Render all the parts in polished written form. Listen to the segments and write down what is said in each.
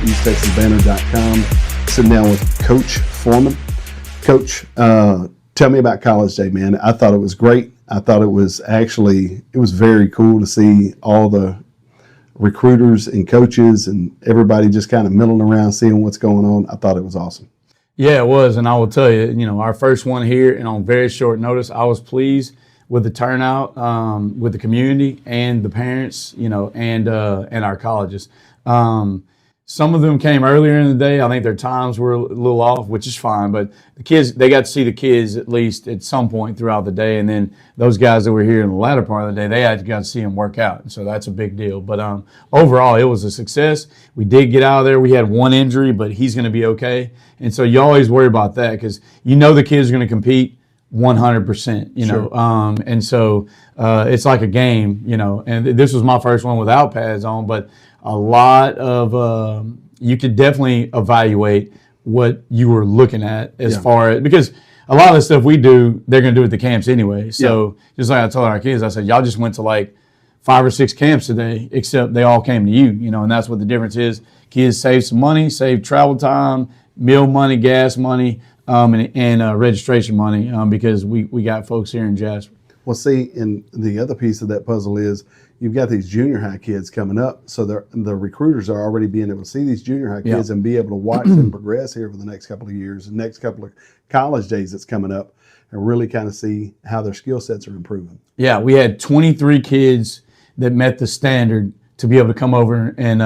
EastTexasBanner.com, sitting down with Coach Foreman. Coach, tell me about College Day, man. I thought it was great. I thought it was very cool to see all the recruiters and coaches and everybody just kind of milling around, seeing what's going on. I thought it was awesome. Yeah, it was, and I will tell you, our first one here, and on very short notice, I was pleased with the turnout, with the community and the parents, and our colleges. Some of them came earlier in the day. I think their times were a little off, which is fine. But the kids, they got to see the kids at least at some point throughout the day. And then those guys that were here in the latter part of the day, they had got to see them work out. And so that's a big deal. But overall, it was a success. We did get out of there. We had one injury, but he's going to be okay. And so you always worry about that because the kids are going to compete 100%, Sure. And so it's like a game, and this was my first one without pads on, but a lot of you could definitely evaluate what you were looking at as far as, because a lot of the stuff we do, they're going to do at the camps anyway. So just like I told our kids, I said, y'all just went to like 5 or 6 camps today, except they all came to you, and that's what the difference is. Kids save some money, save travel time, meal money, gas money, and registration money because we got folks here in Jasper. Well, see, and the other piece of that puzzle is you've got these junior high kids coming up, so the recruiters are already being able to see these junior high kids and be able to watch them progress here for the next couple of years, the next couple of college days that's coming up, and really kind of see how their skill sets are improving. Yeah, we had 23 kids that met the standard to be able to come over and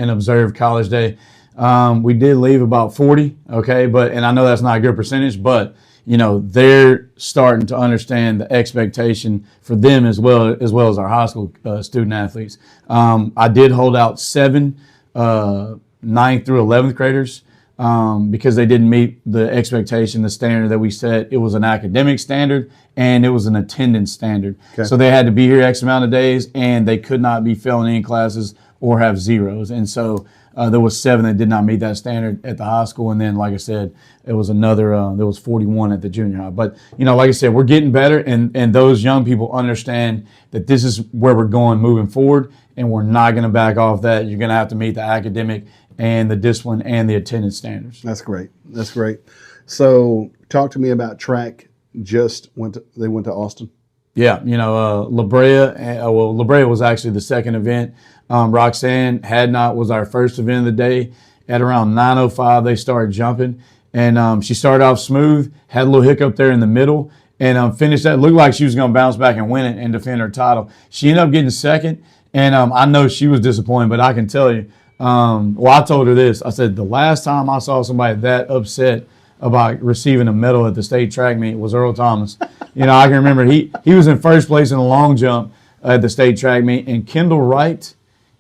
observe College Day. We did leave about 40, okay, and I know that's not a good percentage, but they're starting to understand the expectation for them as well as our high school student athletes. I did hold out 7 9th through 11th graders because they didn't meet the expectation, the standard that we set. It was an academic standard and it was an attendance standard. Okay. So they had to be here X amount of days and they could not be failing any classes or have zeros. And so there was 7 that did not meet that standard at the high school, and then, like I said, it was another. There was 41 at the junior high. But like I said, we're getting better, and those young people understand that this is where we're going moving forward, and we're not going to back off that. You're going to have to meet the academic and the discipline and the attendance standards. That's great. That's great. So, talk to me about track. They went to Austin. Yeah, La Brea. La Brea was actually the second event. Roxanne Hadnot was our first event of the day. At around 9:05, they started jumping, and she started off smooth, had a little hiccup there in the middle, and finished that. Looked like she was going to bounce back and win it and defend her title. She ended up getting second, and I know she was disappointed, but I can tell you, I told her this. I said, the last time I saw somebody that upset about receiving a medal at the state track meet was Earl Thomas. I can remember he was in first place in the long jump at the state track meet, and Kendall Wright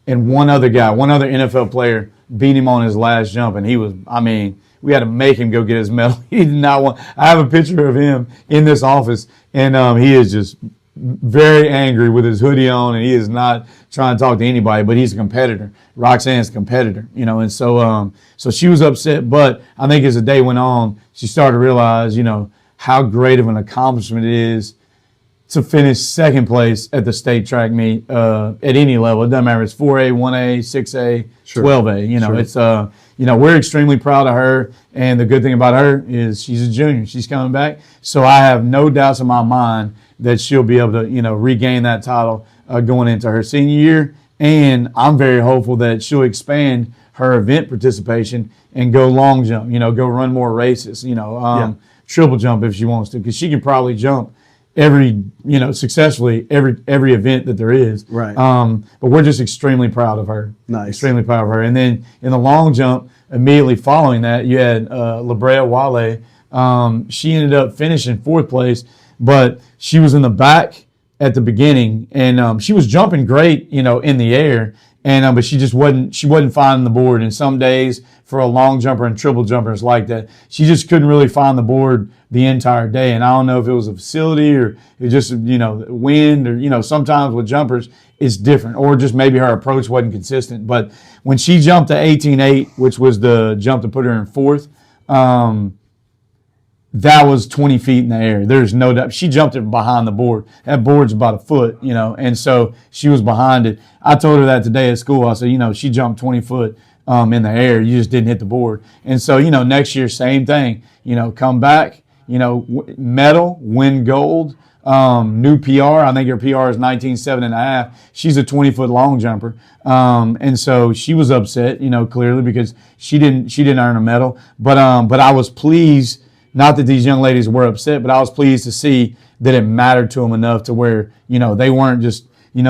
and one other NFL player beat him on his last jump, and we had to make him go get his medal. He did not want. I have a picture of him in this office, and he is just very angry with his hoodie on, and he is not trying to talk to anybody, but he's a competitor. Roxanne's a competitor, and so she was upset, but I think as the day went on, she started to realize, how great of an accomplishment it is to finish second place at the state track meet at any level. It doesn't matter if it's 4A, 1A, 6A, Sure. 12A. Sure. It's we're extremely proud of her, and the good thing about her is she's a junior. She's coming back, so I have no doubts in my mind that she'll be able to regain that title going into her senior year, and I'm very hopeful that she'll expand her event participation and go long jump. Go run more races. Triple jump if she wants to, because she can probably jump successfully every event that there is. Right. But we're just extremely proud of her. Nice. Extremely proud of her. And then in the long jump, immediately following that, you had La Brea Wale. She ended up finishing 4th place, but she was in the back at the beginning, and she was jumping great, in the air. And but she wasn't finding the board. And some days for a long jumper and triple jumper is like that. She just couldn't really find the board the entire day. And I don't know if it was a facility or it just wind or sometimes with jumpers it's different, or just maybe her approach wasn't consistent. But when she jumped to 18.8, which was the jump to put her in 4th, that was 20 feet in the air. There's no doubt. She jumped it behind the board. That board's about a foot, and so she was behind it. I told her that today at school. I said, she jumped 20 foot in the air. You just didn't hit the board. And so, next year, same thing. Come back, medal, win gold, new PR. I think her PR is 19.7.5. She's a 20-foot long jumper. And so she was upset, clearly because she didn't earn a medal. But I was pleased, not that these young ladies were upset, but I was pleased to see that it mattered to them enough to where, they weren't just,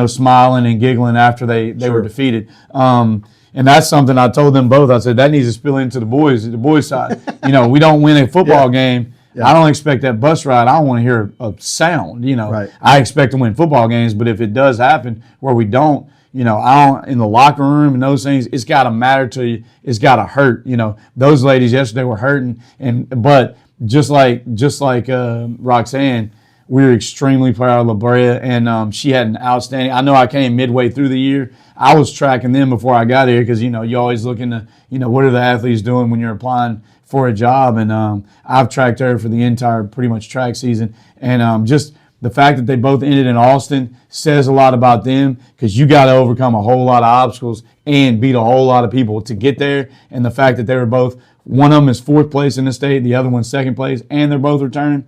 smiling and giggling after they were defeated. And that's something I told them both. I said, that needs to spill into the boys side. We don't win a football game. Yeah. I don't expect that bus ride. I don't want to hear a sound, Right. I expect to win football games, but if it does happen where we don't, I don't, in the locker room and those things, it's got to matter to you. It's got to hurt. Those ladies yesterday were hurting, but just like Roxanne, we were extremely proud of La Brea, and she had an outstanding. I know I came midway through the year. I was tracking them before I got here because you always looking to what are the athletes doing when you're applying for a job, and I've tracked her for the entire pretty much track season, and just the fact that they both ended in Austin says a lot about them because you got to overcome a whole lot of obstacles and beat a whole lot of people to get there, and the fact that they were both, one of them is 4th place in the state, the other one's 2nd place, and they're both returning.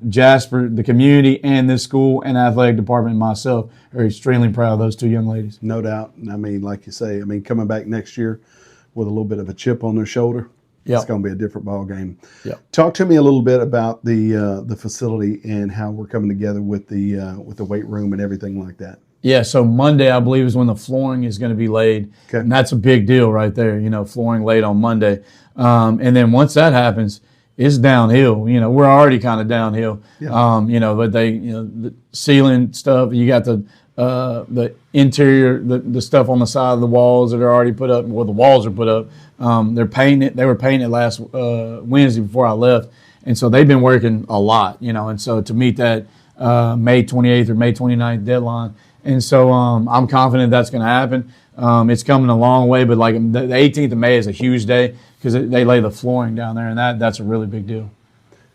Jasper, the community, and this school and athletic department and myself are extremely proud of those two young ladies. No doubt. I mean, like you say, coming back next year with a little bit of a chip on their shoulder, it's going to be a different ball game. Yep. Talk to me a little bit about the facility and how we're coming together with the weight room and everything like that. Yeah, so Monday, I believe, is when the flooring is going to be laid. Okay. And that's a big deal right there, flooring laid on Monday. And then once that happens, it's downhill. We're already kind of downhill. Yeah. But they, the ceiling stuff, you got the interior, the stuff on the side of the walls that are already put up, the walls are put up. They're painting it. They were painting it last Wednesday before I left. And so they've been working a lot, and so to meet that May 28th or May 29th deadline. And so I'm confident that's going to happen. It's coming a long way, but like the 18th of May is a huge day because they lay the flooring down there, and that's a really big deal.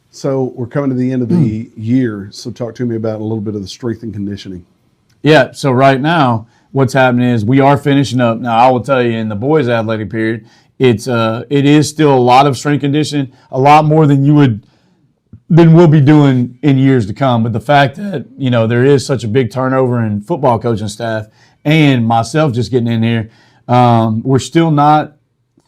So we're coming to the end of the year. So talk to me about a little bit of the strength and conditioning. Yeah. So right now, what's happening is we are finishing up. Now I will tell you, in the boys' athletic period, it is still a lot of strength conditioning, a lot more than we'll be doing in years to come. But the fact that there is such a big turnover in football coaching staff, and myself just getting in here, we're still not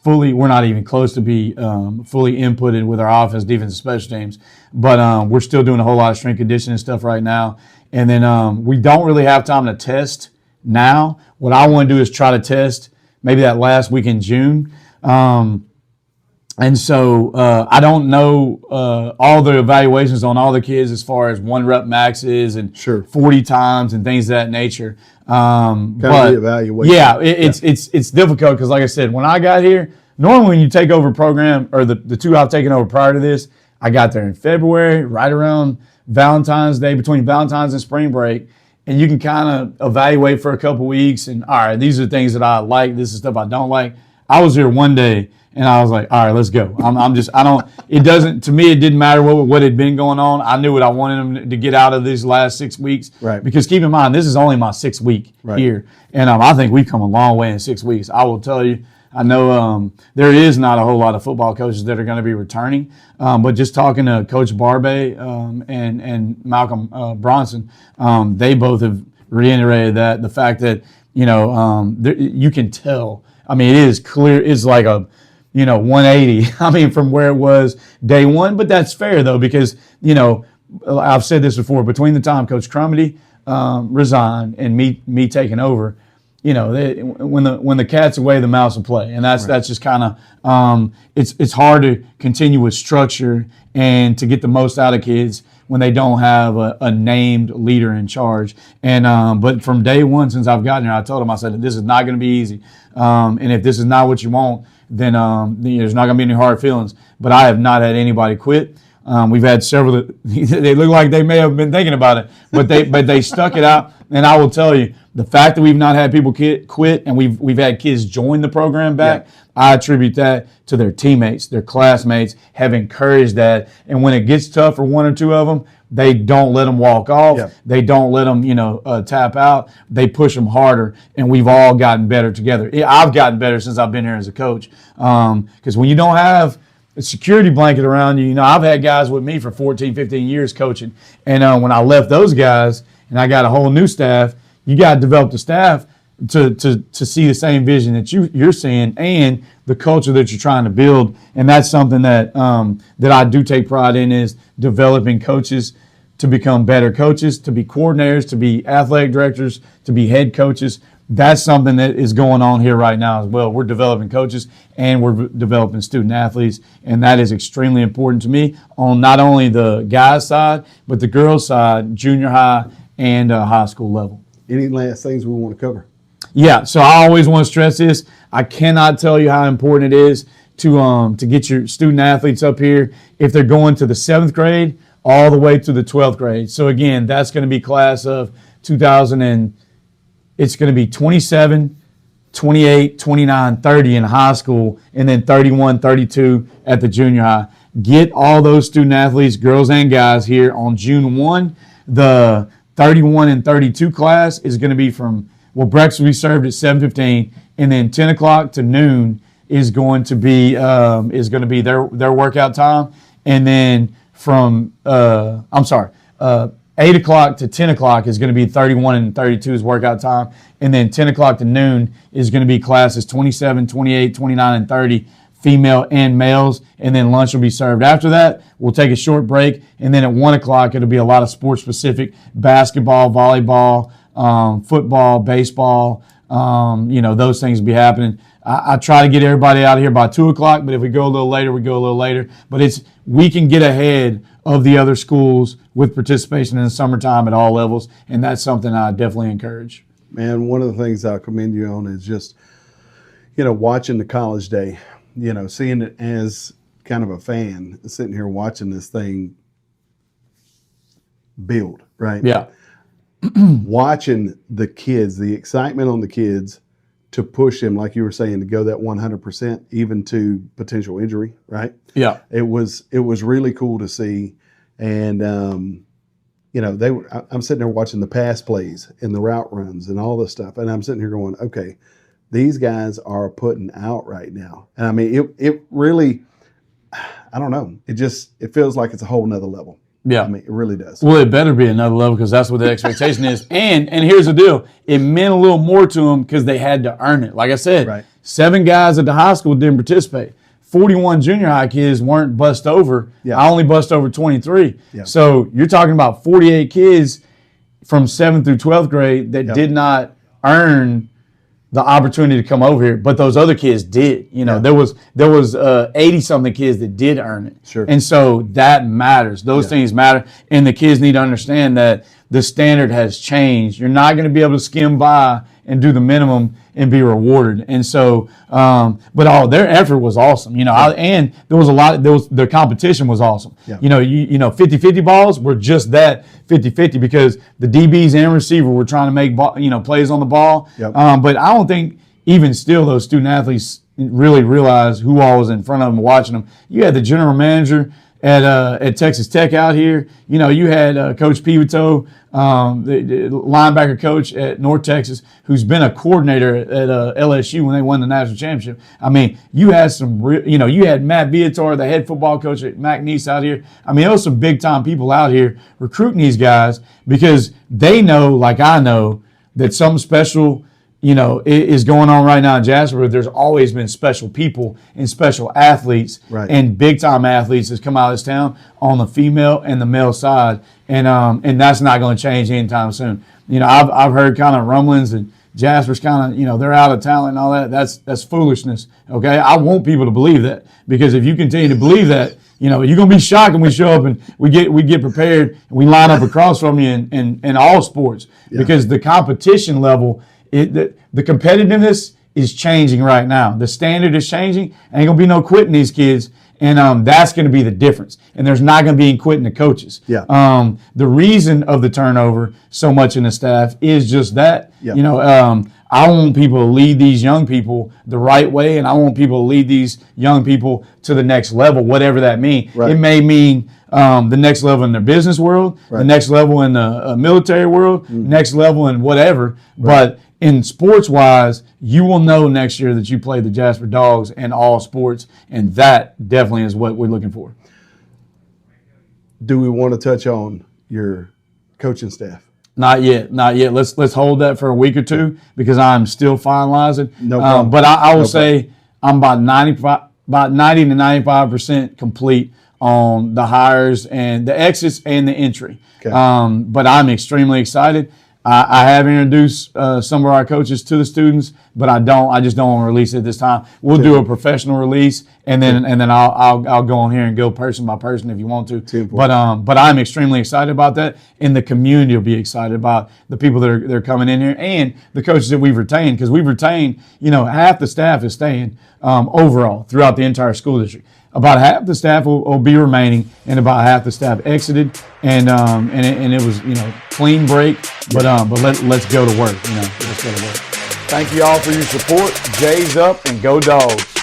fully. We're not even close to be fully inputted with our offense, defense, and special teams. But we're still doing a whole lot of strength conditioning stuff right now. And then we don't really have time to test now. What I want to do is try to test maybe that last week in June. And so I don't know all the evaluations on all the kids as far as 1 rep maxes and 40 times and things of that nature. But evaluation. Yeah, it's difficult because, like I said, when I got here, normally when you take over a program, or the two I've taken over prior to this, I got there in February, right around Valentine's Day, between Valentine's and spring break, and you can kind of evaluate for a couple weeks. And all right, these are the things that I like. This is stuff I don't like. I was here one day. And I was like, all right, let's go. To me, it didn't matter what had been going on. I knew what I wanted them to get out of these last 6 weeks. Right. Because keep in mind, this is only my 6th week here. And I think we've come a long way in 6 weeks. I will tell you, I know there is not a whole lot of football coaches that are going to be returning. But just talking to Coach Barbay and Malcolm Bronson, they both have reiterated that, the fact that, you can tell. I mean, it is clear. It's like a 180, from where it was day one. But that's fair, though, because, I've said this before, between the time Coach Crumity resigned and me taking over, when the cat's away, the mouse will play. And that's just kind of, it's hard to continue with structure and to get the most out of kids when they don't have a named leader in charge. And but from day one, since I've gotten here, I told them, I said, this is not going to be easy. And if this is not what you want, then there's not going to be any hard feelings. But I have not had anybody quit. We've had several that they look like they may have been thinking about it, but they stuck it out. And I will tell you, the fact that we've not had people quit and we've had kids join the program back, I attribute that to their teammates, their classmates have encouraged that. And when it gets tough for one or two of them, they don't let them walk off. Yeah. They don't let them, tap out. They push them harder, and we've all gotten better together. I've gotten better since I've been here as a coach, because when you don't have a security blanket around you, I've had guys with me for 14, 15 years coaching, and when I left those guys and I got a whole new staff, you got to develop the staff to see the same vision that you're seeing and the culture that you're trying to build. And that's something that that I do take pride in, is developing coaches to become better coaches, to be coordinators, to be athletic directors, to be head coaches. That's something that is going on here right now as well. We're developing coaches and we're developing student athletes, and that is extremely important to me on not only the guys side, but the girls side, junior high and high school level. Any last things we want to cover? Yeah, so I always want to stress this. I cannot tell you how important it is to get your student athletes up here if they're going to the 7th grade all the way to the 12th grade. So again, that's going to be class of 2000 and it's going to be 27, 28, 29, 30 in high school, and then 31, 32 at the junior high. Get all those student athletes, girls and guys, here on June 1. The 31 and 32 class is going to be breakfast will be served at 7:15, and then 10 o'clock to noon is going to be their workout time, and then from 8 o'clock to 10 o'clock is going to be 31 and 32's workout time, and then 10 o'clock to noon is going to be classes 27, 28, 29, and 30, female and males, and then lunch will be served. After that, we'll take a short break, and then at 1 o'clock it'll be a lot of sports-specific, basketball, volleyball, football, baseball, those things will be happening. I try to get everybody out of here by 2 o'clock, but if we go a little later, we go a little later. But we can get ahead of the other schools with participation in the summertime at all levels, and that's something I definitely encourage. Man, one of the things I commend you on is just, watching the college day, seeing it as kind of a fan, sitting here watching this thing build, right? Yeah. Watching the kids, the excitement on the kids to push them, like you were saying, to go that 100%, even to potential injury, right? Yeah. It was really cool to see. And, I'm sitting there watching the pass plays and the route runs and all this stuff. And I'm sitting here going, okay, these guys are putting out right now. And I mean, it really, I don't know. It feels like it's a whole nother level. Yeah. I mean, it really does. Well, it better be another level because that's what the expectation is. And here's the deal. It meant a little more to them because they had to earn it. Like I said, Right. 7 guys at the high school didn't participate. 41 junior high kids weren't bussed over. Yeah. I only bussed over 23. Yeah. So you're talking about 48 kids from 7th through 12th grade that did not earn the opportunity to come over here, but those other kids did. There was 80 something kids that did earn it. Sure. And so that matters. Those things matter, and the kids need to understand that the standard has changed. You're not going to be able to skim by and do the minimum and be rewarded. And so, but their effort was awesome. And there was a lot. The competition was awesome. Yeah. 50-50 balls were just that 50-50 because the DBs and receiver were trying to make plays on the ball. Yep. But I don't think even still those student athletes really realized who all was in front of them watching them. You had the general manager at Texas Tech out here. You had Coach Pivito, the linebacker coach at North Texas, who's been a coordinator at LSU when they won the national championship. I mean, you had you had Matt Viator, the head football coach at McNeese out here. I mean, there was some big time people out here recruiting these guys because they know, like I know, that something special is going on right now in Jasper. There's always been special people and special athletes and big time athletes that's come out of this town on the female and the male side, and that's not going to change anytime soon. I've heard kind of rumblings and Jasper's kind of they're out of talent and all that. That's foolishness. Okay, I want people to believe that because if you continue to believe that, you're going to be shocked when we show up and we get prepared and we line up across from you in all sports because the competition level. The competitiveness is changing right now. The standard is changing. Ain't gonna be no quitting these kids, and that's gonna be the difference. And there's not gonna be any quitting the coaches. Yeah. The reason of the turnover so much in the staff is just that. Yeah. I want people to lead these young people the right way, and I want people to lead these young people to the next level, whatever that means. Right. It may mean the next level in their business world, Right. the next level in the military world, next level in whatever. But in sports wise, you will know next year that you played the Jasper Dogs in all sports, and that definitely is what we're looking for. Do we want to touch on your coaching staff? Not yet, not yet. Let's hold that for a week or two because I'm still finalizing. No problem. But I will say I'm about 90 to 95% complete on the hires and the exits and the entry. Okay. But I'm extremely excited. I have introduced some of our coaches to the students, but I just don't want to release it this time. We'll do a professional release, and then I'll go on here and go person by person if you want to. But I'm extremely excited about that, and the community will be excited about the people that are coming in here and the coaches that we've retained, because we've retained, half the staff is staying overall throughout the entire school district. About half the staff will be remaining, and about half the staff exited, and it was clean break. But let's go to work. Let's go to work. Thank you all for your support. Jay's up and go Dogs.